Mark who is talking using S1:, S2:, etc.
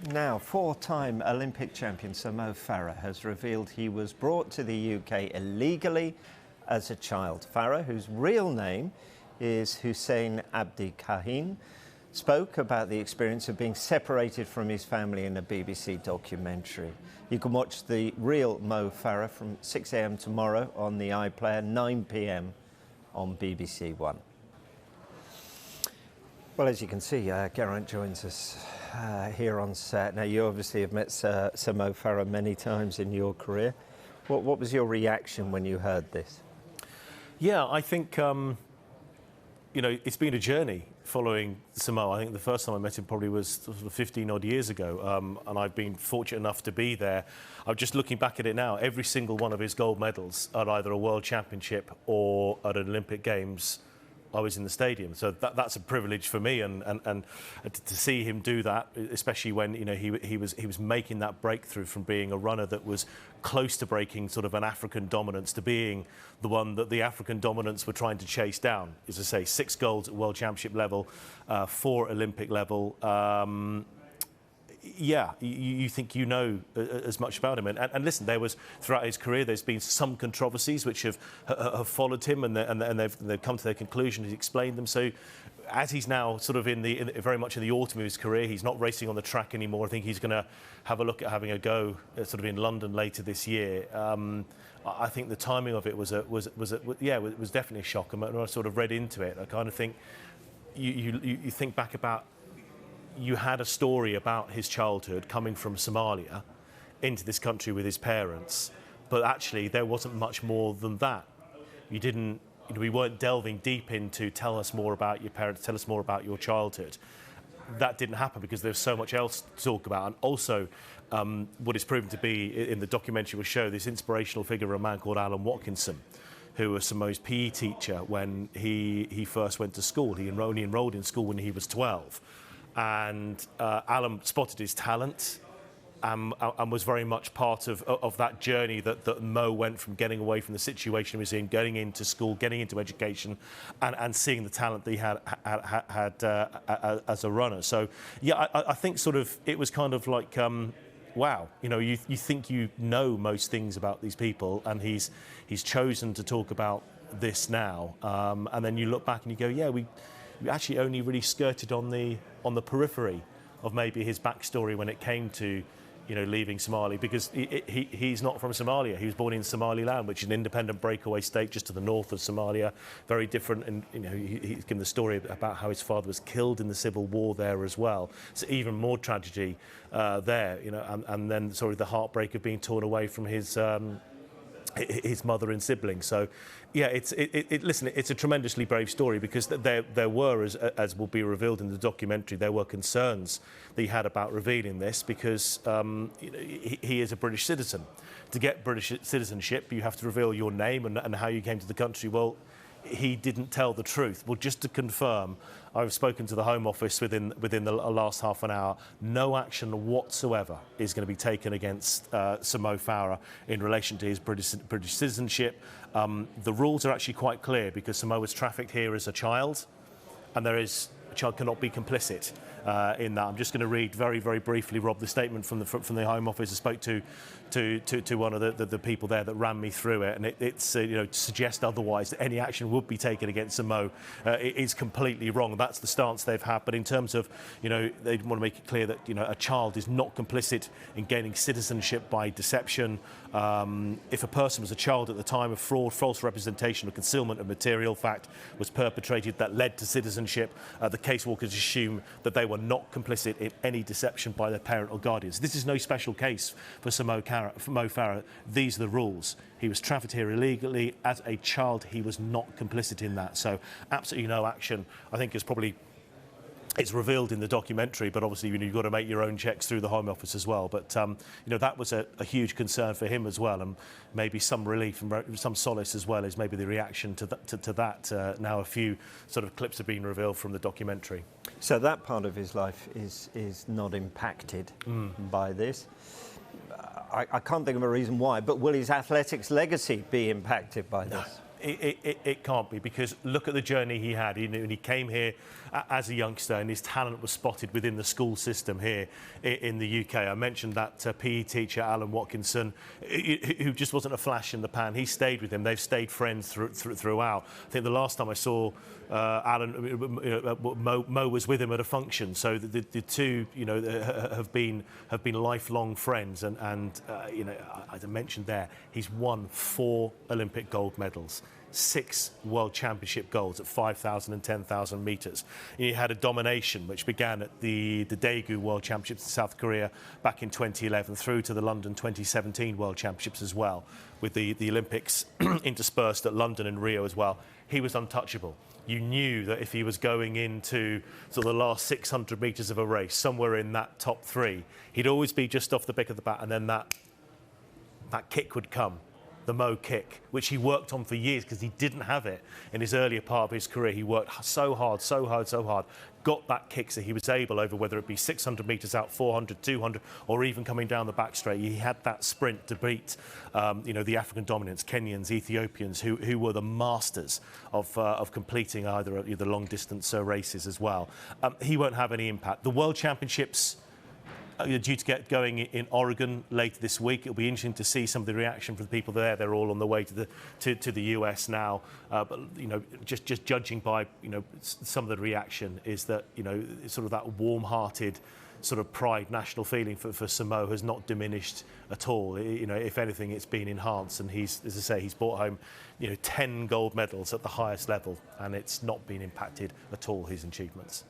S1: Now, four-time Olympic champion Sir Mo Farah has revealed he was brought to the UK illegally as a child. Farah, whose real name is Hussein Abdi Kahin, spoke about the experience of being separated from his family in a BBC documentary. You can watch the real Mo Farah from 6 a.m. tomorrow on the iPlayer, 9 p.m. on BBC One. Well, as you can see, Geraint joins us here on set. Now, you obviously have met Sir Mo Farah many times in your career. What was your reaction when you heard this?
S2: Yeah, I think, you know, it's been a journey following Sir Mo. I think the first time I met him probably was sort of 15-odd years ago, and I've been fortunate enough to be there. I'm just looking back at it now. Every single one of his gold medals at either a World Championship or at an Olympic Games, I was in the stadium, so that's a privilege for me, and to see him do that, especially when he was making that breakthrough from being a runner that was close to breaking sort of an African dominance to being the one that the African dominance were trying to chase down. As I say, 6 golds at World Championship level, 4 Olympic level. Yeah, you think you know as much about him. And listen, there was, throughout his career, there's been some controversies which have followed him, and they've come to their conclusion. He's explained them. So as he's now sort of very much in the autumn of his career, he's not racing on the track anymore. I think he's going to have a look at having a go sort of in London later this year. I think the timing of it was definitely a shock. And when I sort of read into it, I kind of think you think back about, you had a story about his childhood coming from Somalia into this country with his parents, but actually there wasn't much more than that. We weren't delving deep into tell us more about your parents, tell us more about your childhood. That didn't happen because there's so much else to talk about. And also, what is proven to be in the documentary will show this inspirational figure of a man called Alan Watkinson, who was Sir Mo's PE teacher when he first went to school. He only enrolled in school when he was 12. And Alan spotted his talent and was very much part of that journey that Mo went from getting away from the situation he was in, getting into school, getting into education, and seeing the talent that he had as a runner. So, yeah, I think sort of it was kind of like, wow, you think you know most things about these people, and he's chosen to talk about this now, and then you look back and you go, yeah, we actually only really skirted on the periphery of maybe his backstory when it came to, leaving Somalia, because he's not from Somalia. He was born in Somaliland, which is an independent breakaway state just to the north of Somalia, very different. And he's given the story about how his father was killed in the civil war there as well. So even more tragedy there, and then sort of the heartbreak of being torn away from his mother and siblings. So, yeah, listen, it's a tremendously brave story, because there were, as will be revealed in the documentary, there were concerns that he had about revealing this, because he is a British citizen. To get British citizenship, you have to reveal your name and how you came to the country. Well, he didn't tell the truth. Well, just to confirm, I've spoken to the Home Office within the last half an hour. No action whatsoever is going to be taken against Sir Mo Farah in relation to his British citizenship. The rules are actually quite clear, because Sir Mo was trafficked here as a child, and a child cannot be complicit in that. I'm just going to read very, very briefly, Rob, the statement from the Home Office. I spoke to one of the people there that ran me through it, and it's to suggest otherwise, that any action would be taken against Sir Mo is completely wrong. That's the stance they've had. But in terms of, they want to make it clear that a child is not complicit in gaining citizenship by deception. If a person was a child at the time of fraud, false representation, or concealment of material fact was perpetrated that led to citizenship, the caseworkers assume that they were not complicit in any deception by their parent or guardians. This is no special case for Sir Mo Farah. These are the rules. He was trafficked here illegally as a child. He was not complicit in that. So absolutely no action. I think it's revealed in the documentary, but obviously you've got to make your own checks through the Home Office as well. But that was a huge concern for him as well, and maybe some relief and some solace as well is maybe the reaction to that. Now a few sort of clips have been revealed from the documentary.
S1: So that part of his life is not impacted by this. I can't think of a reason why, but will his athletics legacy be impacted by this?
S2: It can't be, because look at the journey he had. He came here as a youngster, and his talent was spotted within the school system here in the UK. I mentioned that PE teacher, Alan Watkinson, who just wasn't a flash in the pan. He stayed with him. They've stayed friends throughout. I think the last time I saw Alan, Mo was with him at a function. So the two, have been lifelong friends. And as I mentioned there, he's won 4 Olympic gold medals, 6 World Championship golds at 5,000 and 10,000 metres. He had a domination which began at the Daegu World Championships in South Korea back in 2011 through to the London 2017 World Championships as well, with the Olympics interspersed at London and Rio as well. He was untouchable. You knew that if he was going into sort of the last 600 metres of a race, somewhere in that top 3, he'd always be just off the back of the bat, and then that kick would come. The Mo kick, which he worked on for years because he didn't have it in his earlier part of his career. He worked so hard, got that kick so he was able, over whether it be 600 metres out, 400, 200, or even coming down the back straight. He had that sprint to beat, the African dominants, Kenyans, Ethiopians, who were the masters of completing either the long distance races as well. He won't have any impact. The World Championships are due to get going in Oregon later this week. It'll be interesting to see some of the reaction from the people there. They're all on the way to the US now. But just judging by some of the reaction, is that sort of that warm-hearted sort of pride, national feeling for Mo has not diminished at all. If anything, it's been enhanced, and he's, as I say, he's brought home 10 gold medals at the highest level, and it's not been impacted at all, his achievements.